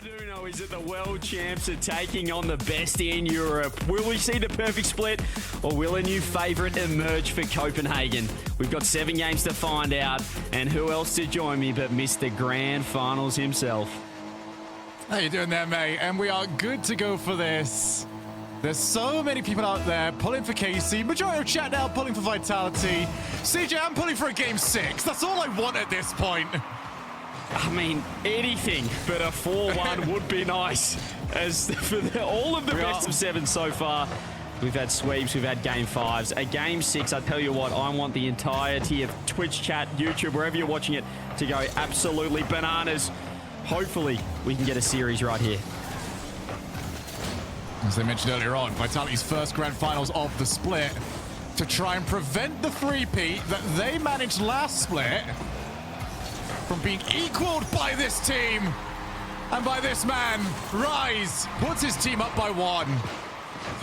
do know is that the world champs are taking on the best in Europe. Will we see the perfect split, or will a new favourite emerge for Copenhagen? We've got 7 games to find out, and who else to join me but Mr. Grand Finals himself. How you doing there, mate? And we are good to go for this. There's so many people out there pulling for KC. Majority of chat now pulling for Vitality. CJ, I'm pulling for a game 6. That's all I want at this point. I mean, anything but a 4-1 would be nice. As for all of the best of 7 so far, we've had sweeps, we've had game 5s. A game 6, I tell you what, I want the entirety of Twitch chat, YouTube, wherever you're watching it, to go absolutely bananas. Hopefully, we can get a series right here. As I mentioned earlier on, Vitality's first grand finals of the split to try and prevent the three-peat that they managed last split from being equaled by this team and by this man. Rise puts his team up by 1.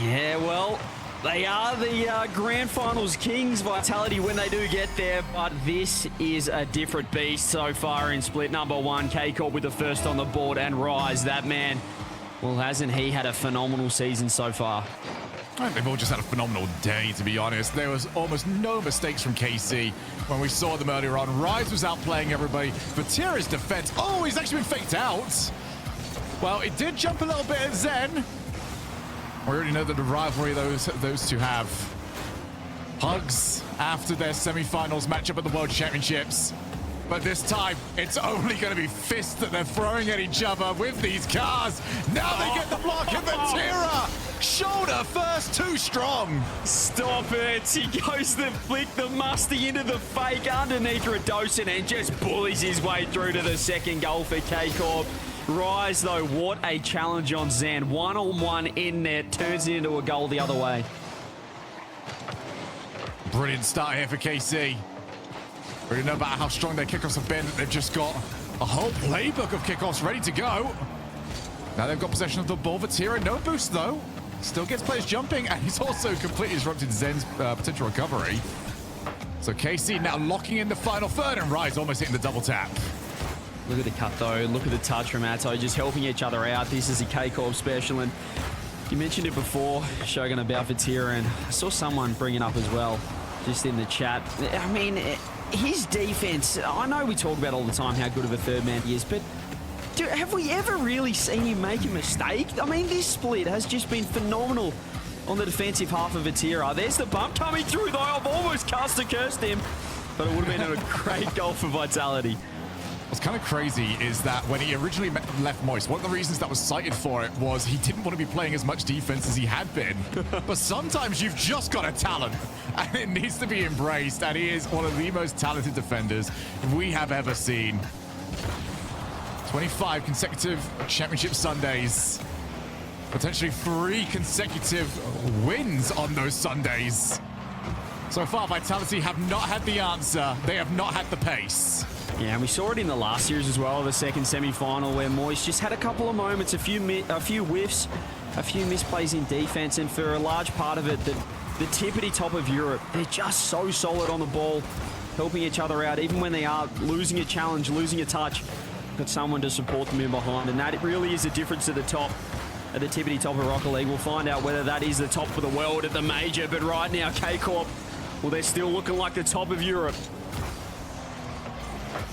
Yeah, well, they are the grand finals kings, Vitality, when they do get there, but this is a different beast so far in split number 1. K-Corp with the first on the board, and Rise, that man, well, hasn't he had a phenomenal season so far? I think they've all just had a phenomenal day, to be honest. There was almost no mistakes from KC when we saw them earlier on. Rise was outplaying everybody. Vatira's defense, oh, he's actually been faked out. Well, it did jump a little bit at Zen. We already know that the rivalry those two have. Hugs after their semi-finals matchup at the World Championships. But this time, it's only going to be fists that they're throwing at each other with these cars. Now they get the block, and Vatira! Shoulder first, too strong. Stop it. He goes to flick the musty into the fake underneath Radosin and just bullies his way through to the second goal for K-Corp. Rise, though, what a challenge on Zan. 1-on-1 in there, turns it into a goal the other way. Brilliant start here for KC. We don't know about how strong their kickoffs have been. They've just got a whole playbook of kickoffs ready to go. Now they've got possession of the ball. Vatira, no boost, though. Still gets players jumping, and he's also completely disrupted Zen's potential recovery. So KC now locking in the final third, and Rise almost hitting the double tap. Look at the cut, though. Look at the touch from Atto, just helping each other out. This is a K-Corp special, and you mentioned it before, Shogun, about Vatira, and I saw someone bring it up as well, just in the chat. I mean, his defense, I know we talk about all the time how good of a third man he is, but dude, have we ever really seen him make a mistake? I mean, this split has just been phenomenal on the defensive half of Vatira. There's the bump coming through, though. I've almost cursed him, but it would have been a great goal for Vitality. What's kind of crazy is that when he originally left Moist, one of the reasons that was cited for it was he didn't want to be playing as much defense as he had been. But sometimes you've just got a talent, and it needs to be embraced, and he is one of the most talented defenders we have ever seen. 25 consecutive championship Sundays. Potentially 3 consecutive wins on those Sundays. So far, Vitality have not had the answer. They have not had the pace. Yeah, and we saw it in the last series as well, the second semi-final, where Moist just had a couple of moments, a few whiffs, a few misplays in defense, and for a large part of it, the tippity top of Europe, they're just so solid on the ball, helping each other out, even when they are losing a challenge, losing a touch, got someone to support them in behind, and that really is a difference at the top, at the tippity top of Rocket League. We'll find out whether that is the top for the world at the major, but right now, K-Corp, well, they're still looking like the top of Europe.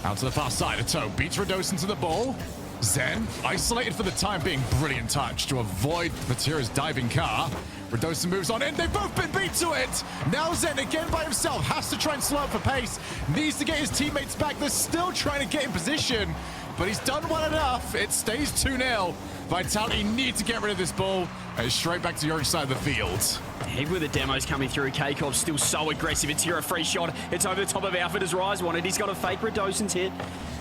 Out to the far side, Atto beats Radosin to the ball. Zen, isolated for the time being, brilliant touch to avoid Vatira's diving car. Radosin moves on in, they've both been beat to it! Now Zen, again by himself, has to try and slow up for pace. Needs to get his teammates back, they're still trying to get in position. But he's done well enough, it stays 2-0. Vitality need to get rid of this ball, and it's straight back to your side of the field. Even with the demos coming through, K-Corp still so aggressive. It's here a free shot. It's over the top of Alpha as Rise wanted. He's got a fake Radosin's hit.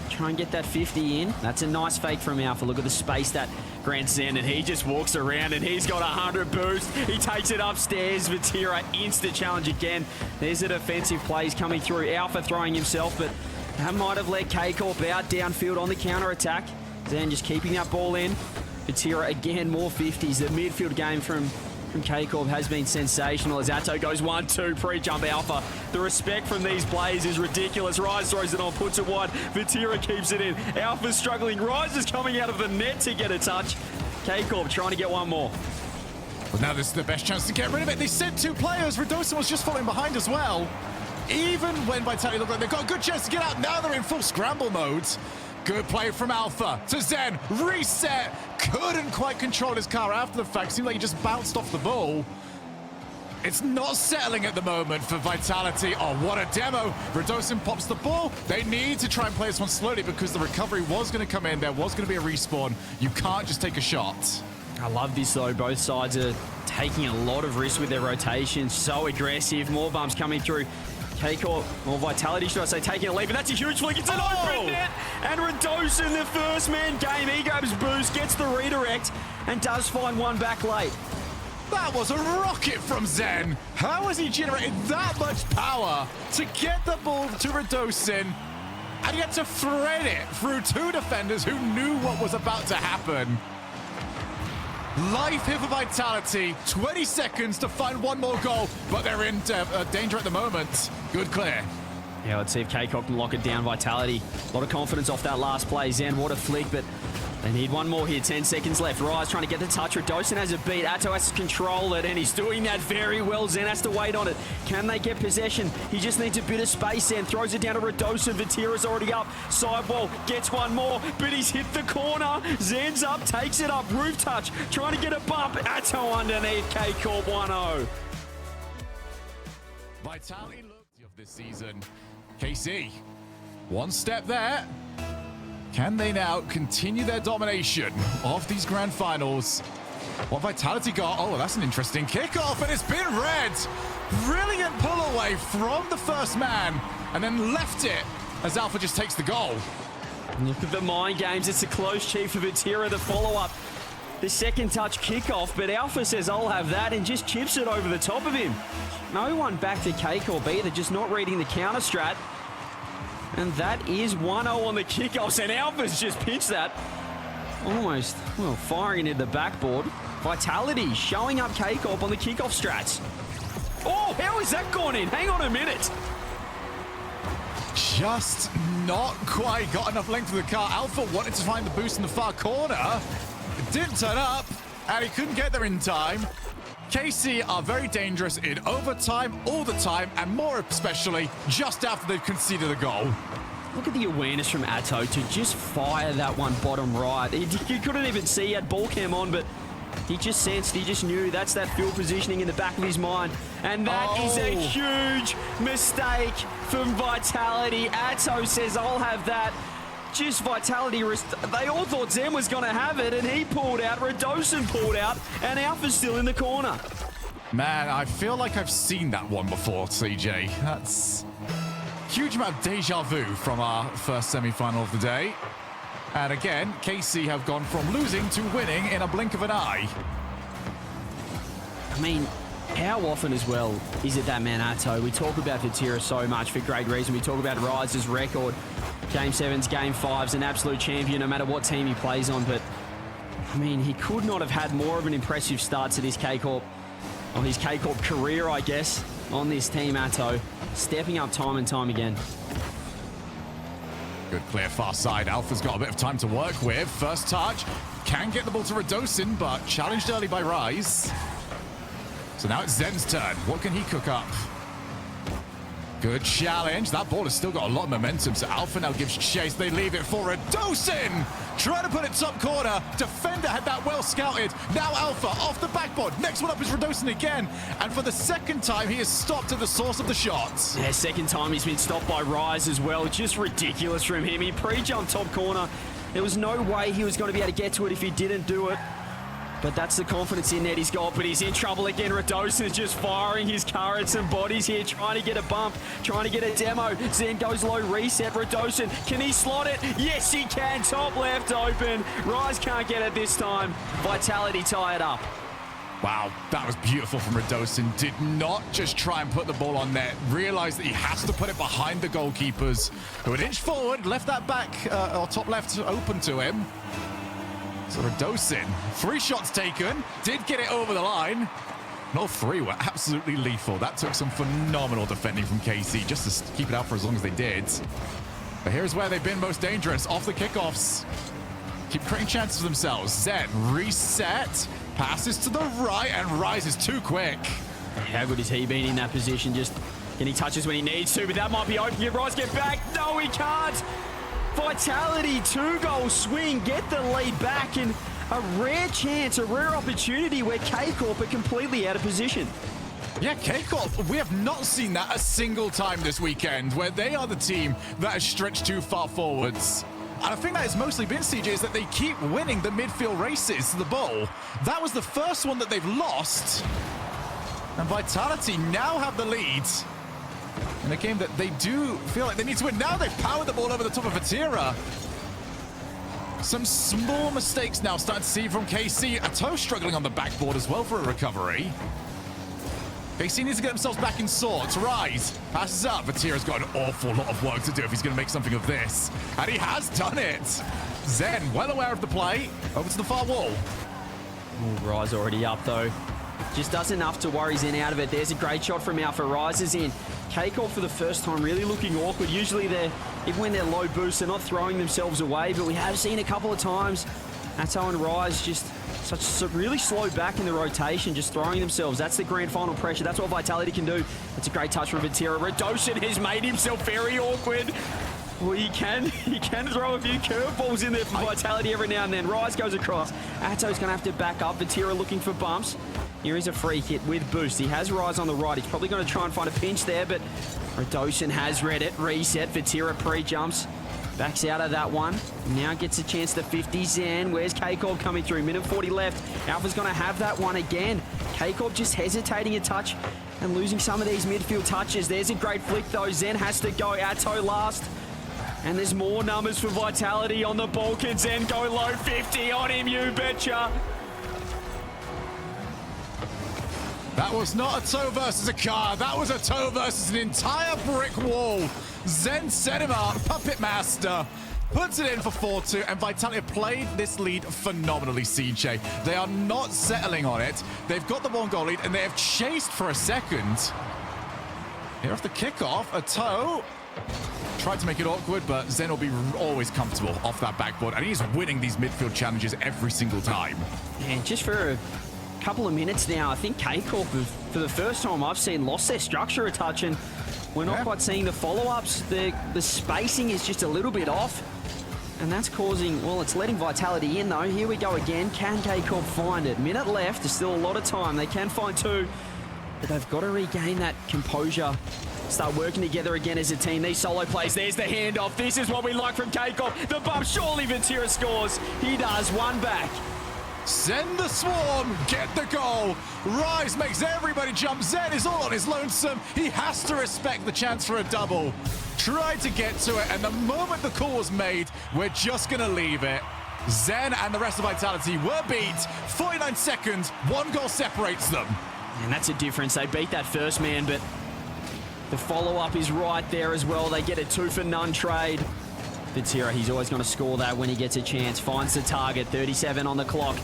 Try and get that 50 in. That's a nice fake from Alpha. Look at the space that grants Zen, and he just walks around, and he's got 100 boost. He takes it upstairs. Vatira, instant challenge again. There's the defensive plays coming through. Alpha throwing himself, but that might have let K-Corp out downfield on the counter-attack. Zen just keeping that ball in. Vatira again, more 50s. The midfield game from from K-Corp has been sensational as Atto goes 1-2 pre-jump Alpha. The respect from these players is ridiculous. Rise throws it on, puts it wide. Vatira keeps it in. Alpha's struggling. Rise is coming out of the net to get a touch. K-Corp trying to get one more. Well, now this is the best chance to get rid of it. They sent 2 players. Redosin was just falling behind as well. Even when Vitality looked like they've got a good chance to get out, now they're in full scramble mode. Good play from Alpha to Zen. Reset. Couldn't quite control his car after the fact. Seemed like he just bounced off the ball. It's not settling at the moment for Vitality. Oh, what a demo. Redosin pops the ball. They need to try and play this one slowly because the recovery was going to come in. There was going to be a respawn. You can't just take a shot. I love this though. Both sides are taking a lot of risk with their rotations. So aggressive. More bumps coming through. K-Corp, or Vitality, should I say, taking a lead, but that's a huge flick. It's an open net, and Redosin, the first man game. He grabs boost, gets the redirect, and does find one back late. That was a rocket from Zen. How has he generated that much power to get the ball to Redosin and yet to thread it through 2 defenders who knew what was about to happen? Life here for Vitality, 20 seconds to find one more goal, but they're in danger at the moment. Good clear. Yeah, let's see if K-Corp can lock it down. Vitality, a lot of confidence off that last play. Zen, what a flick, but they need one more here. 10 seconds left. Rise trying to get the touch. Redosin has a beat. Atto has to control it, and he's doing that very well. Zen has to wait on it. Can they get possession? He just needs a bit of space. Zen throws it down to Redosin. Vatira's already up. Sidewall gets one more, but he's hit the corner. Zen's up, takes it up. Roof touch, trying to get a bump. Atto underneath. K-Corp 1-0. Vitality looked of this season. KC, one step there. Can they now continue their domination of these grand finals? What Vitality got? Oh, that's an interesting kickoff, and it's been read. Brilliant pull away from the first man, and then left it as Alpha just takes the goal. Look at the mind games. It's a close cheat for Vatira. The follow-up, the second touch kickoff, but Alpha says, I'll have that, and just chips it over the top of him. No one back to K-Corp either, just not reading the counter strat. And that is 1-0 on the kickoffs, and Alpha's just pitched that. Almost, well, firing into the backboard. Vitality showing up K-Corp on the kickoff strats. Oh, how has that gone in? Hang on a minute. Just not quite got enough length of the car. Alpha wanted to find the boost in the far corner. It didn't turn up, and he couldn't get there in time. KC are very dangerous in overtime, all the time, and more especially just after they've conceded a goal. Look at the awareness from Atto to just fire that one bottom right. He couldn't even see he had ball cam on, but he just sensed, he just knew that's that field positioning in the back of his mind. And that is a huge mistake from Vitality. Atto says, I'll have that. Just Vitality, they all thought Zen was going to have it, and he pulled out, Redosin pulled out, and Alpha's still in the corner. Man, I feel like I've seen that one before, CJ. That's a huge amount of deja vu from our first semi-final of the day. And again, KC have gone from losing to winning in a blink of an eye. I mean, how often as well is it that man Atto? We talk about Vatira so much for great reason. We talk about Rise's record. Game 7s, Game 5s, an absolute champion no matter what team he plays on. But, I mean, he could not have had more of an impressive start to this K-Corp, or his K-Corp career, I guess, on this team, Atto. Stepping up time and time again. Good clear far side. Alpha's got a bit of time to work with. First touch. Can get the ball to Redosin, but challenged early by Rise. So now it's Zen's turn. What can he cook up? Good challenge. That ball has still got a lot of momentum, so Alpha now gives chase. They leave it for Redosin. Trying to put it top corner. Defender had that well scouted. Now Alpha off the backboard. Next one up is Redosin again. And for the second time, he is stopped at the source of the shots. Yeah, second time he's been stopped by Rise as well. Just ridiculous from him. He pre-jumped top corner. There was no way he was going to be able to get to it if he didn't do it. But that's the confidence in net he's got, but he's in trouble again. Redosin is just firing his car at some bodies here, trying to get a bump, trying to get a demo. Zen goes low, reset. Redosin, can he slot it? Yes, he can. Top left open. Rise can't get it this time. Vitality tie it up. Wow, that was beautiful from Redosin. Did not just try and put the ball on net. Realized that he has to put it behind the goalkeepers, who had inched forward, left that back or top left open to him. So Redosin, 3 shots taken, did get it over the line. And all three were absolutely lethal. That took some phenomenal defending from KC just to keep it out for as long as they did. But here's where they've been most dangerous off the kickoffs. Keep creating chances for themselves. Zen reset, passes to the right, and Rise is too quick. How good has he been in that position? Just getting touches when he needs to, but that might be open. Can Rise get back? No, he can't. Vitality, 2-goal swing, get the lead back, and a rare chance, a rare opportunity where K-Corp are completely out of position. Yeah, K-Corp, we have not seen that a single time this weekend, where they are the team that has stretched too far forwards. And I think that has mostly been, CJ, is that they keep winning the midfield races to the ball. That was the first one that they've lost. And Vitality now have the lead in a game that they do feel like they need to win. Now they've powered the ball over the top of Vatira. Some small mistakes now starting to see from KC. A toe struggling on the backboard as well for a recovery. KC needs to get themselves back in sorts. Rise passes up. Vatira's got an awful lot of work to do if he's going to make something of this. And he has done it. Zen, well aware of the play. Over to the far wall. Ooh, Rise already up, though. Just does enough to worry Zen out of it. There's a great shot from Alpha. Rise is in. K-Corp for the first time really looking awkward. Usually even when they're low boost, they're not throwing themselves away, but we have seen a couple of times Atto and Rise just really slow back in the rotation, just throwing themselves. That's the grand final pressure. That's what Vitality can do. That's a great touch from Vatira. Redoshin has made himself very awkward. Well, he can throw a few curveballs in there for Vitality every now and then. Rise goes across. Atto's going to have to back up. Vatira looking for bumps. Here is a free hit with boost. He has Rise on the right. He's probably going to try and find a pinch there, but Redoshin has read it. Reset. Vatira pre-jumps. Backs out of that one. Now gets a chance to 50 Zen. Where's K-Corp coming through? Minute 40 left. Alpha's going to have that one again. K-Corp just hesitating a touch and losing some of these midfield touches. There's a great flick, though. Zen has to go. Atto last. And there's more numbers for Vitality on the ball. Can Zen go low? 50 on him, you betcha. That was not a toe versus a car. That was a toe versus an entire brick wall. Zen set him up. Puppet Master puts it in for 4-2. And Vitality have played this lead phenomenally, CJ. They are not settling on it. They've got the 1-goal lead, and they have chased for a second. Here off the kickoff, a toe. Tried to make it awkward, but Zen will be always comfortable off that backboard. And he's winning these midfield challenges every single time. And just for a couple of minutes now, I think K-Corp have, for the first time I've seen, lost their structure a touch, and we're not quite seeing the follow-ups. The spacing is just a little bit off, and that's causing, well, it's letting Vitality in, though. Here we go again. Can K-Corp find it? Minute left. There's still a lot of time. They can find two, but they've got to regain that composure. Start working together again as a team. These solo plays. There's the handoff. This is what we like from K-Corp. The bump. Surely Vatira scores. He does. One back. Send the swarm, get the goal. Rise makes everybody jump. Zen is all on his lonesome. He has to respect the chance for a double. Tried to get to it, and the moment the call was made, we're just gonna leave it. Zen and the rest of Vitality were beat. 49 seconds, 1 goal separates them. And that's a difference. They beat that first man, but the follow-up is right there as well. They get a 2-for-none trade. Vatira, he's always going to score that when he gets a chance. Finds the target, 37 on the clock.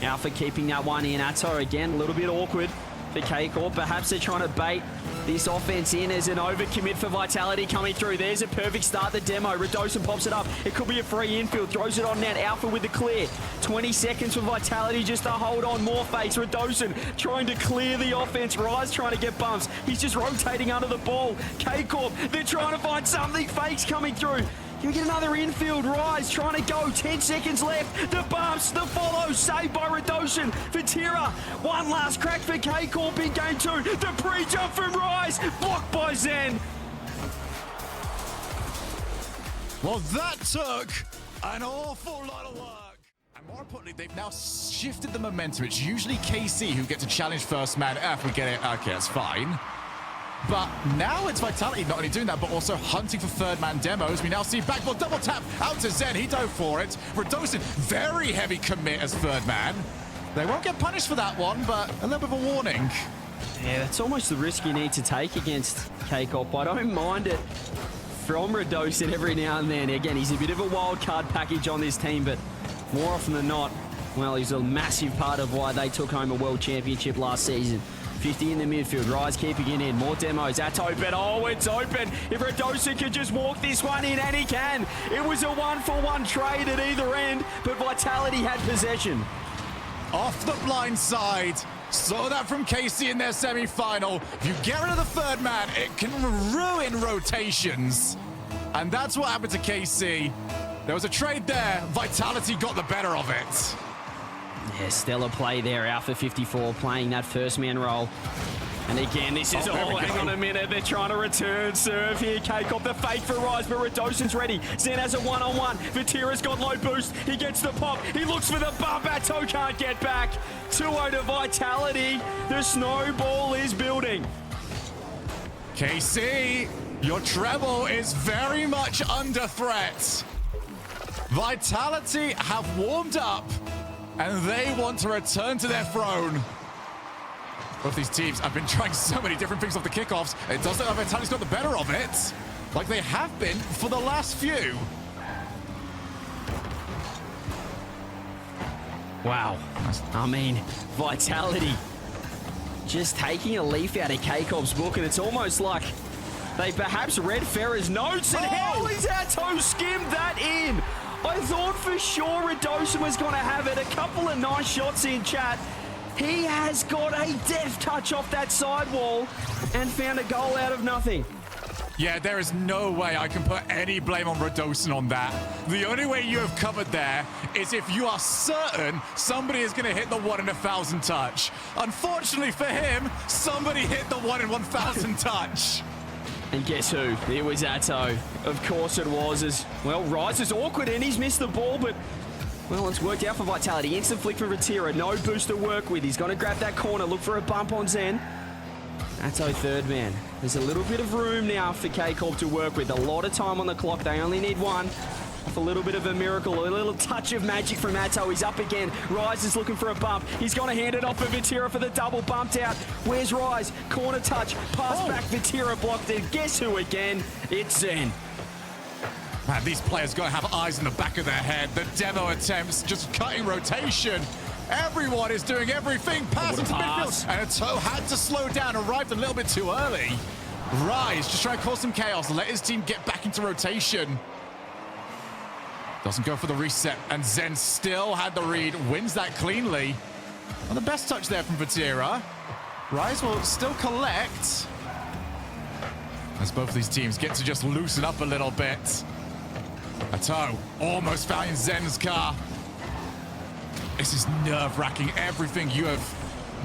Alpha keeping that one in. Atto again, a little bit awkward for K-Corp. Perhaps they're trying to bait this offense in as an overcommit for Vitality coming through. There's a perfect start, the demo. Redoshin pops it up. It could be a free infield. Throws it on net. Alpha with the clear. 20 seconds for Vitality just to hold on. More fakes. Redoshin trying to clear the offense. Rise trying to get bumps. He's just rotating under the ball. K-Corp, they're trying to find something. Fakes coming through. You get another infield. Rise trying to go. 10 seconds left. The bumps, the follow, saved by Redoshin. Vatira, one last crack for K-Corp in game 2. The pre-jump from Rise, blocked by Zen. Well, that took an awful lot of work. And more importantly, they've now shifted the momentum. It's usually KC who get to challenge first man. If we get it, okay, that's fine. But now it's Vitality not only doing that, but also hunting for third man demos. We now see backboard double tap out to Zen. He dove for it. Redoshin, very heavy commit as third man. They won't get punished for that one, but a little bit of a warning. Yeah, that's almost the risk you need to take against K-Corp. I don't mind it from Redoshin every now and then. Again, he's a bit of a wild card package on this team, but more often than not, well, he's a massive part of why they took home a world championship last season. 50 in the midfield. Rise keeping it in. More demos. That's open. Oh, it's open. If Radosin could just walk this one in, and he can. It was a 1-for-1 trade at either end, but Vitality had possession. Off the blind side. Saw that from KC in their semi-final. If you get rid of the third man, it can ruin rotations. And that's what happened to KC. There was a trade there. Vitality got the better of it. Yeah, stellar play there. Alpha 54 playing that first man role. And again, this is hang on a minute. They're trying to return serve here. K-Corp, the fake for Rise, but Radosin's ready. Zen has a one-on-one. Vatira's got low boost. He gets the pop. He looks for the bump. Atto can't get back. 2-0 to Vitality. The snowball is building. KC, your treble is very much under threat. Vitality have warmed up, and they want to return to their throne. Both these teams have been trying so many different things off the kickoffs. It does look like Vitality's got the better of it, like they have been for the last few. Wow. I mean, Vitality just taking a leaf out of K-Corp's book, and it's almost like they perhaps read Ferrer's notes, and how is Atto skimmed that in? I thought for sure Radosin was going to have it. A couple of nice shots in chat. He has got a deft touch off that sidewall and found a goal out of nothing. Yeah, there is no way I can put any blame on Radosin on that. The only way you have covered there is if you are certain somebody is going to hit the 1 in 1,000 touch. Unfortunately for him, somebody hit the 1 in 1,000 touch. And guess who? It was Atto. Of course it was. As well, Rise is awkward and he's missed the ball, but well, it's worked out for Vitality. Instant flick for Vatira. No boost to work with. He's going to grab that corner, look for a bump on Zen. Atto third man. There's a little bit of room now for K-Corp to work with. A lot of time on the clock. They only need one. A little bit of a miracle, a little touch of magic from Atto. He's up again. Rise is looking for a bump. He's going to hand it off for Vatira for the double, bumped out. Where's Rise? Corner touch. Pass back. Vatira blocked it. Guess who again? It's Zen. Man, these players got to have eyes in the back of their head. The demo attempts just cutting rotation. Everyone is doing everything. Pass into midfield. And Atto had to slow down, arrived a little bit too early. Rise just trying to cause some chaos, let his team get back into rotation. Doesn't go for the reset, and Zen still had the read, wins that cleanly. Well, the best touch there from Vatira. Rise will still collect, as both of these teams get to just loosen up a little bit. Atto almost found Zen's car. This is nerve-wracking. Everything you have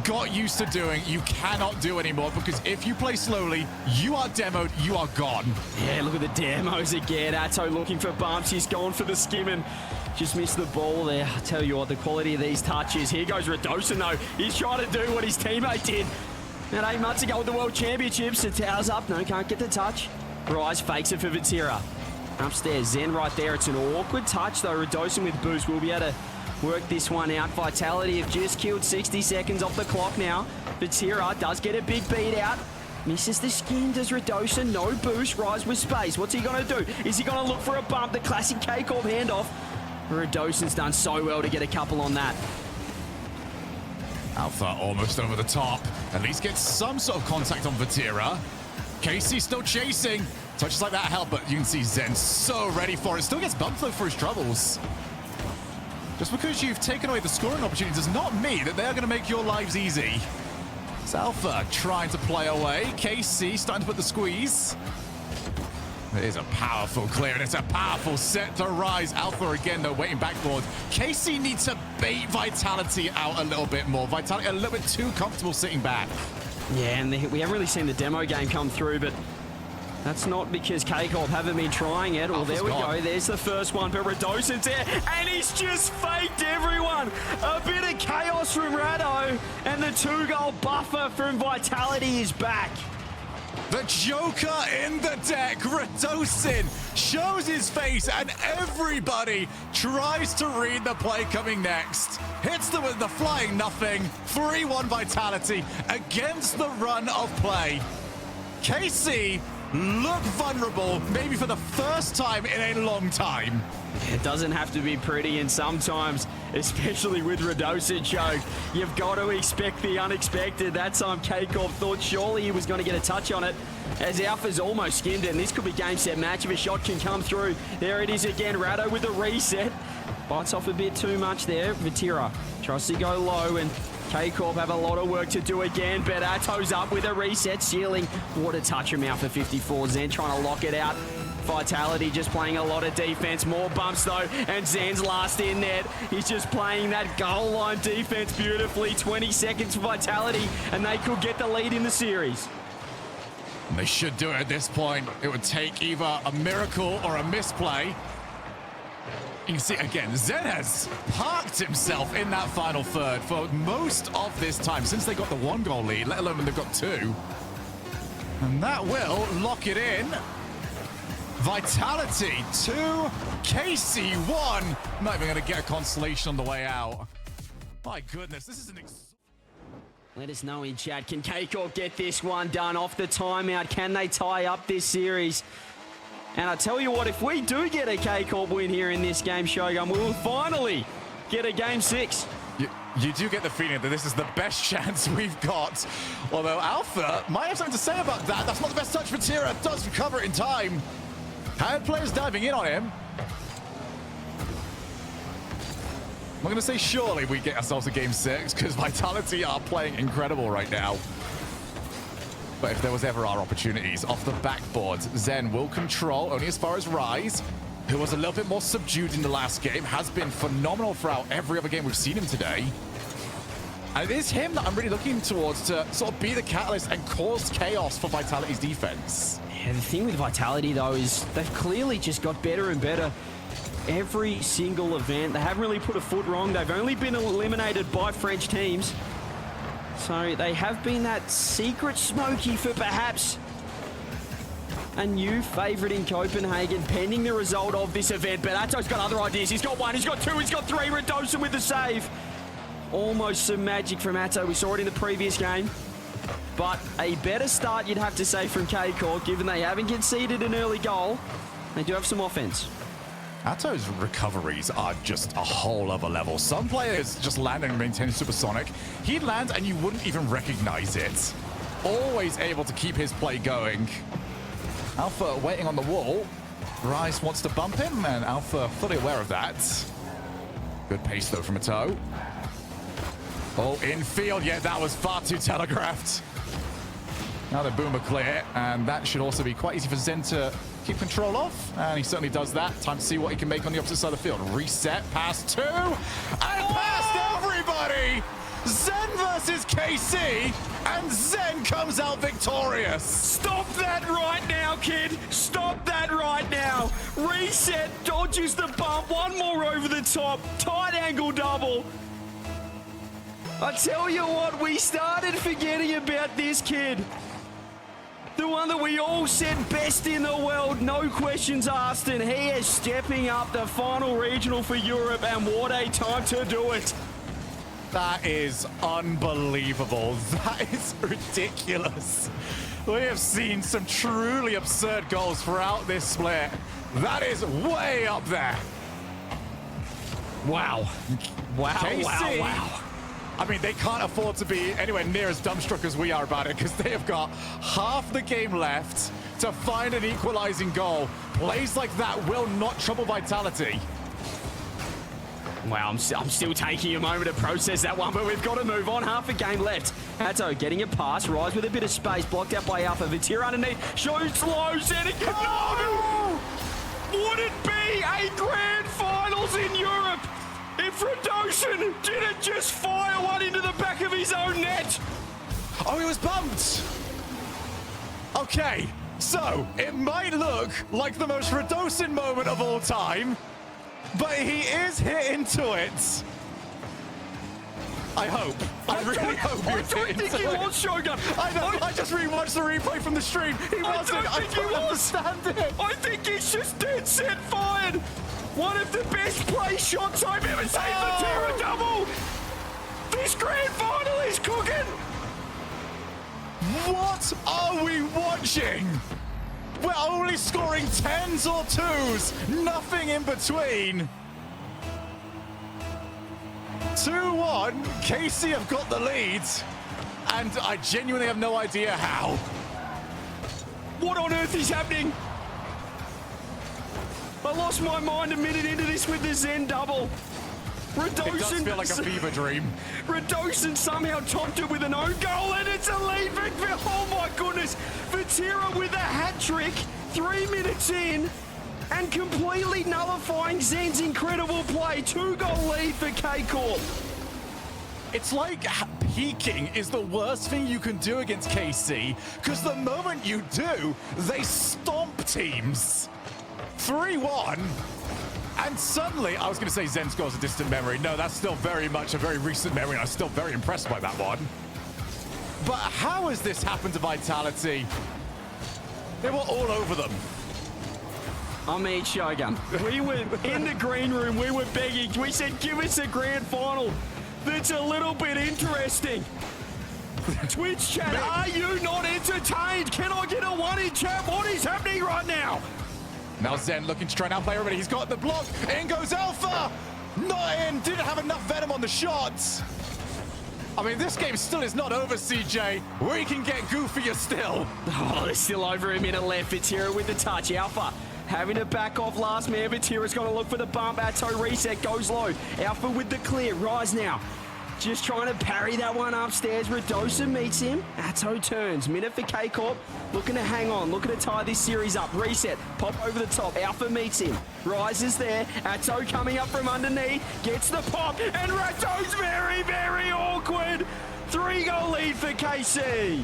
got used to doing, you cannot do anymore, because if you play slowly, you are demoed, you are gone. Yeah, look at the demos again. Atto looking for bumps. He's going for the skim and just missed the ball there. I tell you what, the quality of these touches. Here goes Radosin, though. He's trying to do what his teammate did about 8 months ago with the World Championships. The towers up. No, can't get the touch. Rise fakes it for Vatira. Upstairs, Zen right there. It's an awkward touch, though. Radosin with boost will be able to work this one out. Vitality have just killed 60 seconds off the clock now. Vatira does get a big beat out. Misses the skin. Does Radosin? No boost. Rise with space. What's he going to do? Is he going to look for a bump? The classic K-Corp handoff. Radosin's done so well to get a couple on that. Alpha almost over the top. At least gets some sort of contact on Vatira. KC still chasing. Touches like that help, but you can see Zen so ready for it. Still gets bumped though for his troubles. Just because you've taken away the scoring opportunity does not mean that they're going to make your lives easy. It's Alpha trying to play away. KC starting to put the squeeze. It is a powerful clear, and it's a powerful set to Rise. Alpha again, though, waiting backboard. KC needs to bait Vitality out a little bit more. Vitality a little bit too comfortable sitting back. Yeah, and we haven't really seen the demo game come through, but that's not because K-Corp haven't been trying it. Oh, there we go. There's the first one, but Radosin's there, and he's just faked everyone. A bit of chaos from Rado, and the 2-goal buffer from Vitality is back. The Joker in the deck, Radosin, shows his face, and everybody tries to read the play coming next. Hits them with the flying nothing. 3-1 Vitality against the run of play. KC look vulnerable, maybe for the first time in a long time. It doesn't have to be pretty, and sometimes especially with Radosa choke. You've got to expect the unexpected. That time K-Corp thought surely he was going to get a touch on it, as Alpha's almost skinned it, and this could be game, set, match if a shot can come through. There it is again, Rado with the reset. Bites off a bit too much there. Vatira tries to go low, and K-Corp have a lot of work to do again, but Ato's up with a reset ceiling. What a touch him out for 54. Zen trying to lock it out. Vitality just playing a lot of defense. More bumps though, and Zen's last in net. He's just playing that goal line defense beautifully. 20 seconds for Vitality, and they could get the lead in the series. They should do it at this point. It would take either a miracle or a misplay. You can see again, Zen has parked himself in that final third for most of this time since they got the 1-goal lead, let alone when they've got 2. And that will lock it in. Vitality 2, KC 1. Not even going to get a consolation on the way out. My goodness, this is an... Let us know in chat, can K-Corp get this one done off the timeout? Can they tie up this series? And I tell you what, if we do get a K-Corp win here in this game, Shogun, we will finally get a game 6. You do get the feeling that this is the best chance we've got. Although Alpha might have something to say about that. That's not the best touch for Tira. Does recover it in time. Had players diving in on him. I'm going to say surely we get ourselves a game 6 because Vitality are playing incredible right now. But if there was ever our opportunities off the backboard, Zen will control only as far as Rise, who was a little bit more subdued in the last game, has been phenomenal throughout every other game we've seen him today. And it is him that I'm really looking towards to sort of be the catalyst and cause chaos for Vitality's defense. Yeah, the thing with Vitality, though, is they've clearly just got better and better every single event. They haven't really put a foot wrong. They've only been eliminated by French teams. So they have been that secret smoky for perhaps a new favourite in Copenhagen, pending the result of this event. But Ato's got other ideas. He's got 1, he's got 2, he's got 3. Radosa with the save. Almost some magic from Ato. We saw it in the previous game. But a better start, you'd have to say, from K-Corp, given they haven't conceded an early goal. They do have some offense. Ato's recoveries are just a whole other level. Some players just land and maintain supersonic. He'd land and you wouldn't even recognize it. Always able to keep his play going. Alpha waiting on the wall. Rise wants to bump him, and Alpha fully aware of that. Good pace though from Ato. Oh, in field, yeah, that was far too telegraphed. Now the boomer clear, and that should also be quite easy for Zen to keep control of, and he certainly does that. Time to see what he can make on the opposite side of the field. Reset, pass 2, and past everybody! Zen versus KC, and Zen comes out victorious. Stop that right now, kid. Stop that right now. Reset, dodges the bump, one more over the top, tight angle double. I tell you what, we started forgetting about this kid. The one that we all said best in the world, no questions asked, and he is stepping up the final regional for Europe, and what a time to do it. That is unbelievable. That is ridiculous. We have seen some truly absurd goals throughout this split. That is way up there. Wow. Wow, KC, wow, wow. I mean, they can't afford to be anywhere near as dumbstruck as we are about it, because they have got half the game left to find an equalizing goal. Plays like that will not trouble Vitality. Wow, I'm still taking a moment to process that one, but we've got to move on. Half a game left. Ato getting a pass. Rise with a bit of space. Blocked out by Alpha. Vatira underneath. Shows low. Zenit. No! Would it be a grand finals in Europe if Radosa didn't just fire one into the back of his own net? Oh, he was bumped. Okay, so it might look like the most Radosan moment of all time, but he is hit into it. I hope. I really hope he was hit into it. I don't think he was, Shogun. I know. I just rewatched the replay from the stream. He wasn't. I don't understand it. I think he's just dead set fired. One of the best play shots I've ever seen for Terra Double. This grand final is cooking. What are we watching? We're only scoring 10s or 2s, nothing in between. 2-1. KC have got the lead, and I genuinely have no idea how. What on earth is happening? I lost my mind a minute into this with the Zen double. It does feel like a fever dream. Radosin somehow topped it with an own goal, and it's a lead for, oh my goodness, Vatira with a hat trick 3 minutes in and completely nullifying Zen's incredible play. 2-goal lead for K-Corp. It's like peaking is the worst thing you can do against KC, because the moment you do, they stomp teams. 3-1. And suddenly, I was going to say Zen scores a distant memory. No, that's still very much a very recent memory, and I'm still very impressed by that one. But how has this happened to Vitality? They were all over them. I mean, Shogun, we were in the green room, we were begging. We said, give us a grand final that's a little bit interesting. Twitch chat, are you not entertained? Can I get a 1 in chat? What is happening right now? Now Zen looking to try and outplay everybody. He's got the block. In goes Alpha. Not in. Didn't have enough venom on the shots. I mean, this game still is not over, CJ. We can get goofier still. Oh, there's still over a minute left. Vatira with the touch. Alpha having to back off last man. Vatira's going to look for the bump. Atto reset goes low. Alpha with the clear. Rise now. Just trying to parry that one upstairs. Radosa meets him. Atto turns. Minute for K-Corp. Looking to hang on. Looking to tie this series up. Reset. Pop over the top. Alpha meets him. Rise is there. Atto coming up from underneath. Gets the pop. And Rato's very, very awkward. 3-goal lead for KC.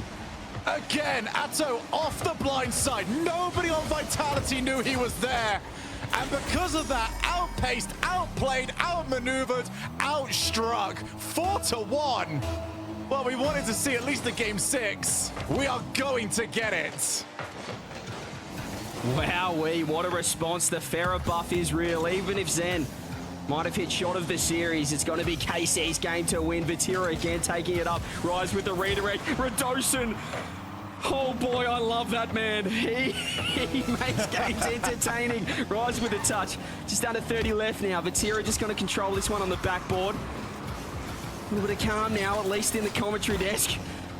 Again, Atto off the blind side. Nobody on Vitality knew he was there. And because of that, outpaced, outplayed, outmaneuvered, outstruck, 4-1. Well, we wanted to see at least the game 6. We are going to get it. Wowee, what a response. The Farah buff is real. Even if Zen might have hit shot of the series, it's going to be KC's game to win. Vatira again taking it up. Rise with the redirect. Radosin. Oh boy, I love that man. He makes games entertaining. Rise with a touch. Just under 30 left now. Vatira just going to control this one on the backboard. A little bit of calm now, at least in the commentary desk,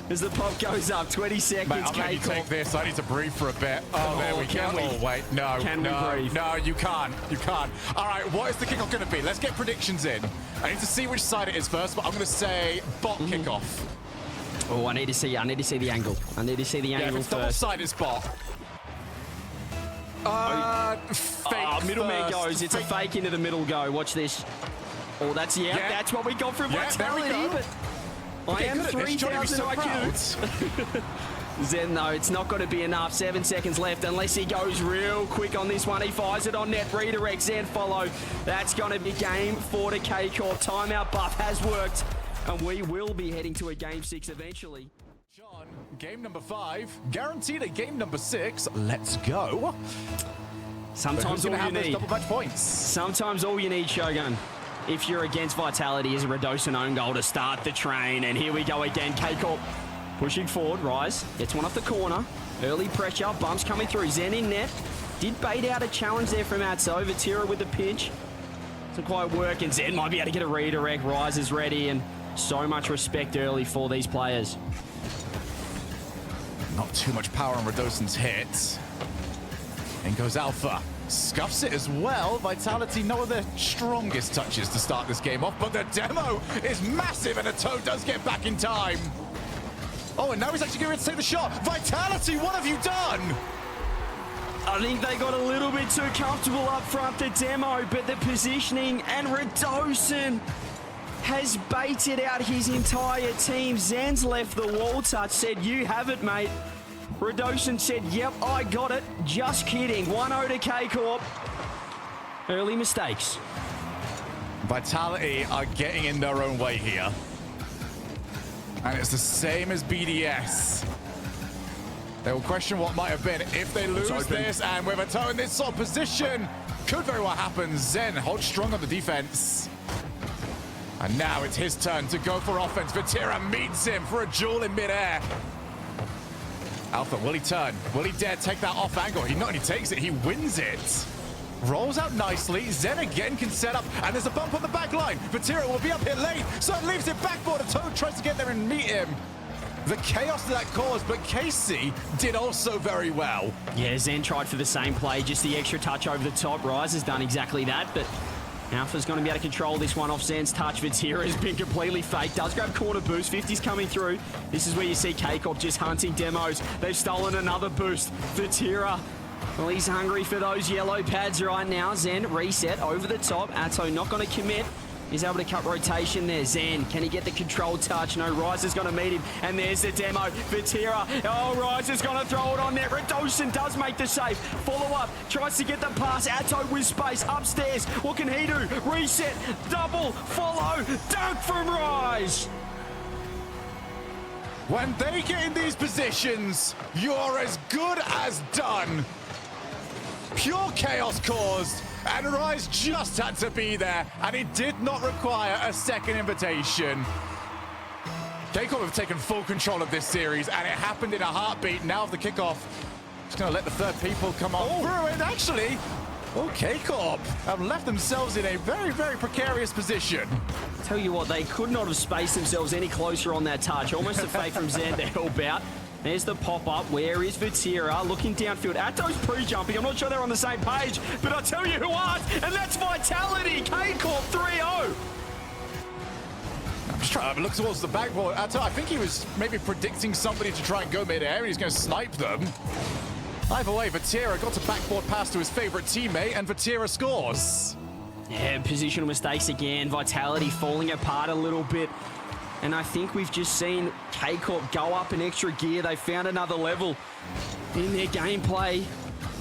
as the pop goes up. 20 seconds. Mate, I'll let you take this. I need to breathe for a bit. Oh, there we go. Oh, wait. No. Can we breathe? No, you can't. You can't. All right, what is the kickoff going to be? Let's get predictions in. I need to see which side it is first, but I'm going to say bot kickoff. Oh, I need to see the angle. I need to see the angle first. first. Side is bot. Fake middleman first. goes. It's a fake into the middle go. Watch this. Oh, that's what we got from Vitality. But I am 3,000 IQ. Zen, though, it's not going to be enough. 7 seconds left unless he goes real quick on this one. He fires it on net. Redirect. Zen follow. That's going to be game 4 to K-Corp. Timeout buff has worked. And we will be heading to a game 6 eventually. John, game number 5. Guaranteed a game number 6. Let's go. Sometimes all you need. Double match points. Sometimes all you need, Shogun, if you're against Vitality, is a Radosin own goal to start the train. And here we go again. K-Corp pushing forward. Rise. Gets one off the corner. Early pressure. Bumps coming through. Zen in net. Did bait out a challenge there from Atso. Vatira with the pinch. Doesn't quite work. And Zen might be able to get a redirect. Rise is ready. And so much respect early for these players. Not too much power on Radosin's hit. In goes Alpha. Scuffs it as well. Vitality, no of their strongest touches to start this game off, but the demo is massive, and Atto does get back in time. Oh, and now he's actually going to take the shot. Vitality, what have you done? I think they got a little bit too comfortable up front, the demo, but the positioning, and Radosin has baited out his entire team. Zan's left the wall touch, said, you have it, mate. Radosin said, yep, I got it. Just kidding. 1-0 to K-Corp. Early mistakes. Vitality are getting in their own way here. And it's the same as BDS. They will question what might have been if they lose this, and with Atto in this sort of position, could very well happen. Zen holds strong on the defense. And now it's his turn to go for offense. Vatira meets him for a duel in midair. Alpha, will he turn? Will he dare take that off angle? He not only takes it, he wins it. Rolls out nicely. Zen again can set up, and there's a bump on the back line. Vatira will be up here late, so it leaves it backboard. Toad tries to get there and meet him. The chaos that caused, but KC did also very well. Yeah, Zen tried for the same play, just the extra touch over the top. Rise has done exactly that, but Alpha's going to be able to control this one off Zen's touch. Vatira has been completely fake. Does grab corner boost. 50's coming through. This is where you see K-Corp just hunting demos. They've stolen another boost. Vatira, well, he's hungry for those yellow pads right now. Zen reset over the top. Atto not going to commit. He's able to cut rotation there. Zen, can he get the control touch? No, Rise is going to meet him. And there's the demo. Vatira. Oh, Rise is going to throw it on there. Redosin does make the save. Follow up. Tries to get the pass. Atto with space. Upstairs. What can he do? Reset. Double. Follow. Dunk from Rise. When they get in these positions, you're as good as done. Pure chaos caused. And Rise just had to be there, and it did not require a second invitation. K-Corp have taken full control of this series, and it happened in a heartbeat. Now of the kickoff, just going to let the third people come on through, and actually, K-Corp have left themselves in a very, very precarious position. Tell you what, they could not have spaced themselves any closer on that touch. Almost a fake from Zen to help out. There's the pop-up. Where is Vatira? Looking downfield. Atto's pre-jumping. I'm not sure they're on the same page, but I'll tell you who aren't, and that's Vitality. K-Corp 3-0. I'm just trying to look towards the backboard. Atto, I think he was maybe predicting somebody to try and go mid-air, and he's going to snipe them. Either way, Vatira got a backboard pass to his favorite teammate, and Vatira scores. Yeah, positional mistakes again. Vitality falling apart a little bit. And I think we've just seen K-Corp go up an extra gear. They found another level in their gameplay.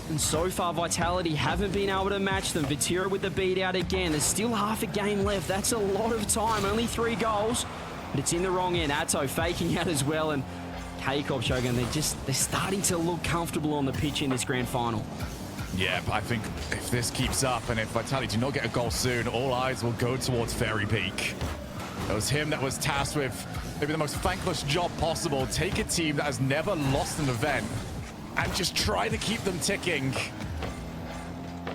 And so far, Vitality haven't been able to match them. Vatira with the beat out again. There's still half a game left. That's a lot of time. Only 3 goals. But it's in the wrong end. Atto faking out as well. And K-Corp, Shogun, they're starting to look comfortable on the pitch in this grand final. Yeah, I think if this keeps up and if Vitality do not get a goal soon, all eyes will go towards Fairy Peak. It was him that was tasked with maybe the most thankless job possible. Take a team that has never lost an event and just try to keep them ticking.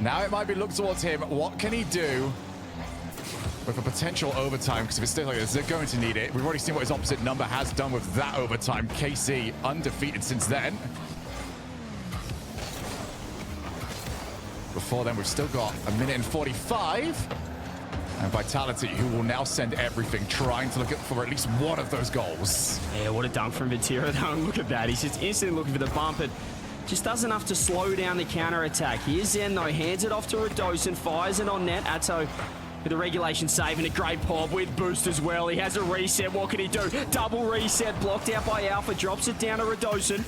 Now it might be looked towards him. What can he do with a potential overtime? Because if it stays like this, they're going to need it. We've already seen what his opposite number has done with that overtime. KC undefeated since then. Before then, we've still got a minute and 45. And Vitality, who will now send everything, trying to look for at least one of those goals. Yeah, what a dunk from Vatira, though. Look at that. He's just instantly looking for the bump. It just does enough to slow down the counter-attack. Here's Zen, though. Hands it off to Redosin. Fires it on net. Atto with a regulation save and a great pop with boost as well. He has a reset. What can he do? Double reset. Blocked out by Alpha. Drops it down to Redosin.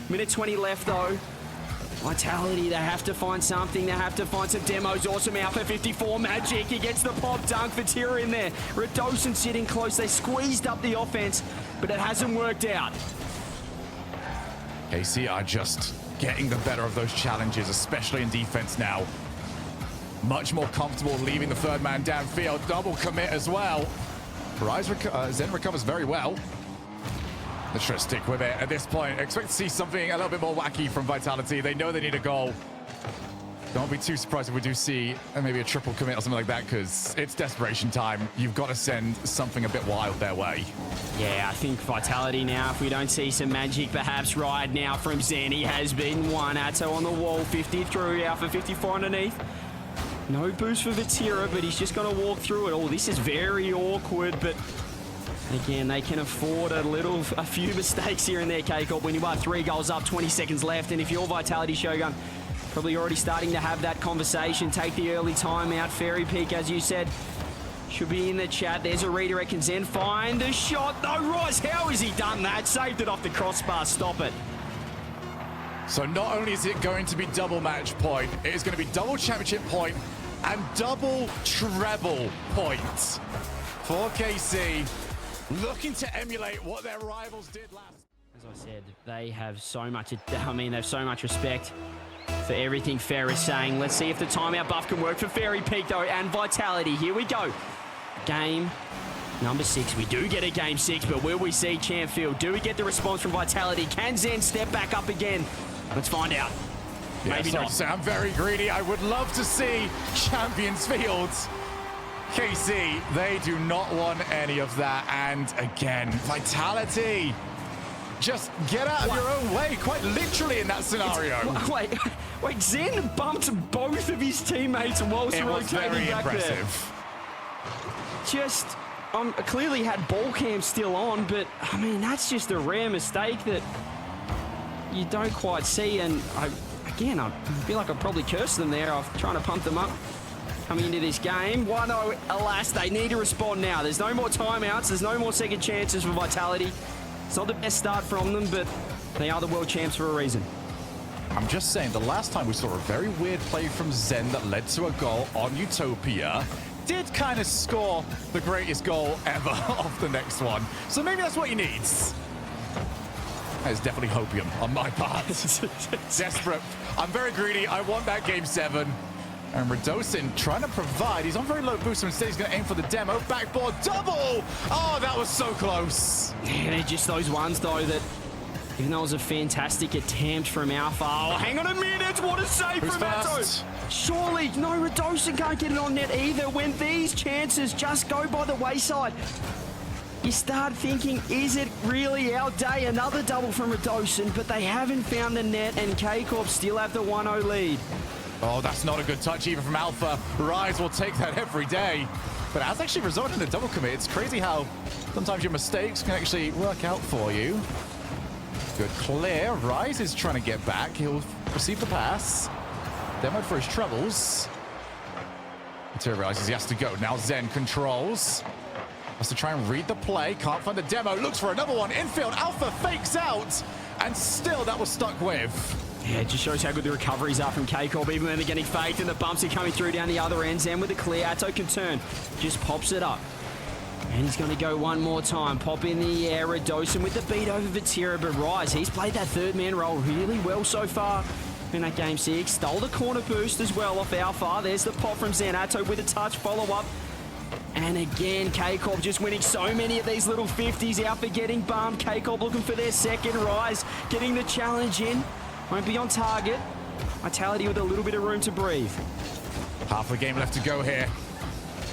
Minute 20 left, though. Vitality, they have to find something. They have to find some demos. Awesome Alpha 54 magic. He gets the pop dunk. Vatira in there. Redosin sitting close. They squeezed up the offense, but it hasn't worked out. KC are just getting the better of those challenges, especially in defense now. Much more comfortable leaving the third man downfield. Double commit as well. Zen recovers very well. Let's try to stick with it at this point. Expect to see something a little bit more wacky from Vitality. They know they need a goal. Don't be too surprised if we do see maybe a triple commit or something like that, because it's desperation time. You've got to send something a bit wild their way. Yeah, I think Vitality now, if we don't see some magic perhaps right now from Zen, he has been one. Atto on the wall, 50 through, Alpha 54 underneath. No boost for Vatira, but he's just going to walk through it. Oh, this is very awkward, but again, they can afford a few mistakes here and there, K-Corp, when you are 3 goals up, 20 seconds left. And if you're Vitality, Shogun, probably already starting to have that conversation. Take the early timeout. Fairy Peak, as you said, should be in the chat. There's a redirect. Can Zen find a shot? No, Rice, how has he done that? Saved it off the crossbar. Stop it. So not only is it going to be double match point, it is going to be double championship point and double treble points for KC. Looking to emulate what their rivals did last. As I said, they have so much, they have so much respect for everything Fair is saying. Let's see if the timeout buff can work for Fairy Peak, though, and Vitality. Here we go. Game number 6. We do get a game 6, but will we see Champfield? Do we get the response from Vitality? Can Zen step back up again? Let's find out. Yeah, Maybe sorry not. to say, I'm very greedy. I would love to see Champions Field. KC, they do not want any of that. And again, Vitality. Just get out of your own way, quite literally in that scenario. Wait, Zen bumped both of his teammates whilst It was rotating very back impressive. there. Just, clearly had ball cam still on, but I mean, that's just a rare mistake that you don't quite see. And I feel like I probably cursed them there. I'm trying to pump them up coming into this game. 1-0, alas, they need to respond now. There's no more timeouts. There's no more second chances for Vitality. It's not the best start from them, but they are the world champs for a reason. I'm just saying, the last time we saw a very weird play from Zen that led to a goal on Utopia did kind of score the greatest goal ever off the next one. So maybe that's what he needs. That is definitely hopium on my part. Desperate. I'm very greedy. I want that game 7. And Radosin trying to provide. He's on very low boost, so instead he's going to aim for the demo. Backboard double! Oh, that was so close. Yeah, they're just those ones, though, that even though it was a fantastic attempt from Alpha. Oh, hang on a minute. What a save Who's from fast? Atto. Surely, no, Radosin can't get it on net either when these chances just go by the wayside. You start thinking, is it really our day? Another double from Radosin, but they haven't found the net, and K-Corp still have the 1-0 lead. Oh, that's not a good touch even from Alpha. Rise will take that every day. But it has actually resulted in a double commit. It's crazy how sometimes your mistakes can actually work out for you. Good clear. Rise is trying to get back. He'll receive the pass. Demoed for his troubles. Until he realizes he has to go. Now Zen controls. Has to try and read the play. Can't find the demo. Looks for another one. Infield. Alpha fakes out. And still that was stuck with. Yeah, it just shows how good the recoveries are from K-Corp, even when they're getting faked and the bumps are coming through down the other end. Zen with a clear. Atto can turn. Just pops it up. And he's going to go one more time. Pop in the air. Radosin with the beat over Vatira. But Rise, he's played that third man role really well so far in that game 6. Stole the corner boost as well off Alpha. There's the pop from Zen. Atto with a touch. Follow up. And again, K-Corp just winning so many of these little 50s. Alpha getting bumped. K-Corp looking for their second. Rise getting the challenge in. Won't be on target. Vitality with a little bit of room to breathe. Half a game left to go here.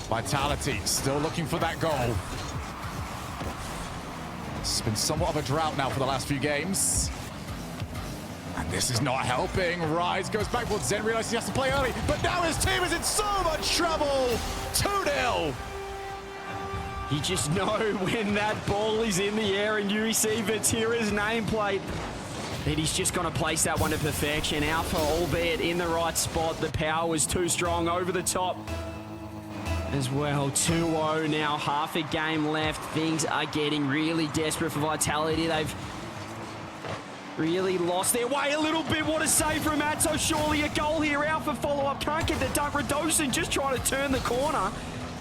Vitality still looking for that goal. It's been somewhat of a drought now for the last few games. And this is not helping. Rise goes backwards. Zen realizes he has to play early, but now his team is in so much trouble. 2-0. You just know when that ball is in the air and you see Vatira's nameplate that he's just going to place that one to perfection. Alpha, albeit in the right spot. The power was too strong over the top as well. 2-0 now, half a game left. Things are getting really desperate for Vitality. They've really lost their way a little bit. What a save from Atto. Surely a goal here. Alpha follow-up. Can't get the dunk. Radosin just trying to turn the corner,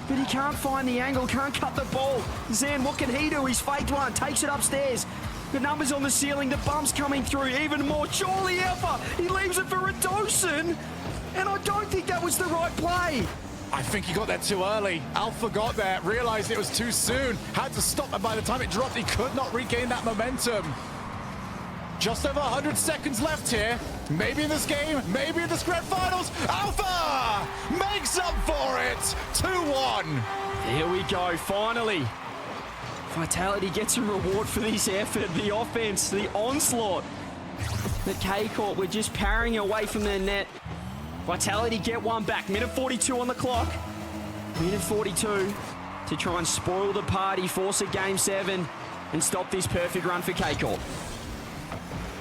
but he can't find the angle. Can't cut the ball. Zen, what can he do? He's faked one. Takes it upstairs. The numbers on the ceiling. The bumps coming through even more. Surely Alpha. He leaves it for Radosin, and I don't think that was the right play. I think he got there too early. Alpha got there, realized it was too soon, had to stop, and by the time it dropped, he could not regain that momentum. Just over 100 seconds left here. Maybe in this game, maybe in the grand finals. Alpha makes up for it. 2-1. There we go, finally. Vitality gets a reward for this effort. The offense, the onslaught. The K-Corp were just parrying away from their net. Vitality get one back. Minute 42 on the clock. Minute 42 to try and spoil the party, force a game 7, and stop this perfect run for K-Corp.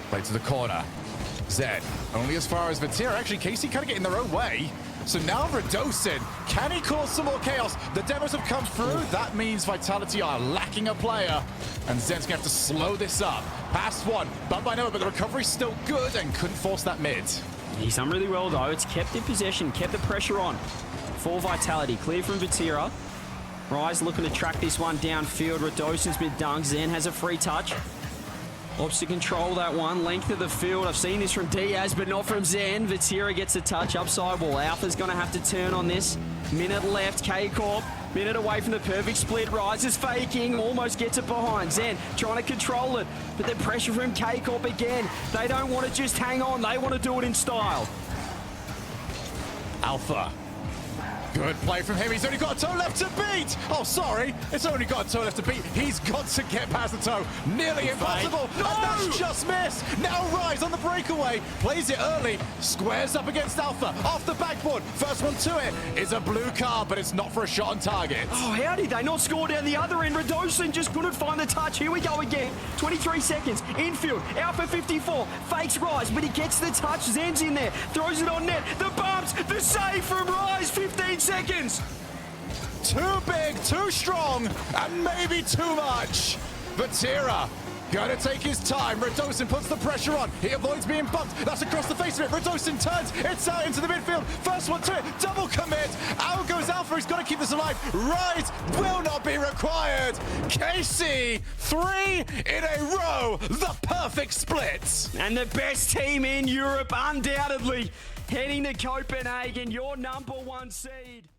Play to the corner. Zed, only as far as Vatira. Actually, KC kind of getting their own way. So now Radosin, can he cause some more chaos? The demos have come through. That means Vitality are lacking a player. And Zed's going to have to slow this up. Past one, bumped by Noah, but the recovery's still good and couldn't force that mid. He's done really well, though. It's kept in possession, kept the pressure on for Vitality. Clear from Vatira. Rise looking to track this one downfield. Radosin's been dunked. Zen has a free touch. Opts to control that one. Length of the field. I've seen this from Diaz, but not from Zen. Vatira gets a touch upside wall. Alpha's going to have to turn on this. Minute left. K-Corp Minute away from the perfect split. Rise is faking, almost gets it behind. Zen trying to control it, but the pressure from K-Corp again. They don't want to just hang on, they want to do it in style. Alpha. Good play from him. He's only got a toe left to beat. Oh, sorry. It's only got a toe left to beat. He's got to get past the toe. Nearly impossible. No! And that's just missed. Now Rise on the breakaway. Plays it early. Squares up against Alpha. Off the backboard. First one to it is a blue card, but it's not for a shot on target. Oh, how did they not score down the other end? Radosin just couldn't find the touch. Here we go again. 23 seconds. Infield. Alpha 54. Fakes Rise, but he gets the touch. Zen's in there. Throws it on net. The bumps. The save from Rise. 15 seconds. Too big, too strong, and maybe too much. Vatira gonna take his time. Radosin puts the pressure on. He avoids being bumped. That's across the face of it. Radosin turns. It's out into the midfield. First one to it. Double commit. Out goes Alpha. He's got to keep this alive. Rise will not be required. KC, 3 in a row. The perfect split. And the best team in Europe, undoubtedly, heading to Copenhagen, your #1 seed.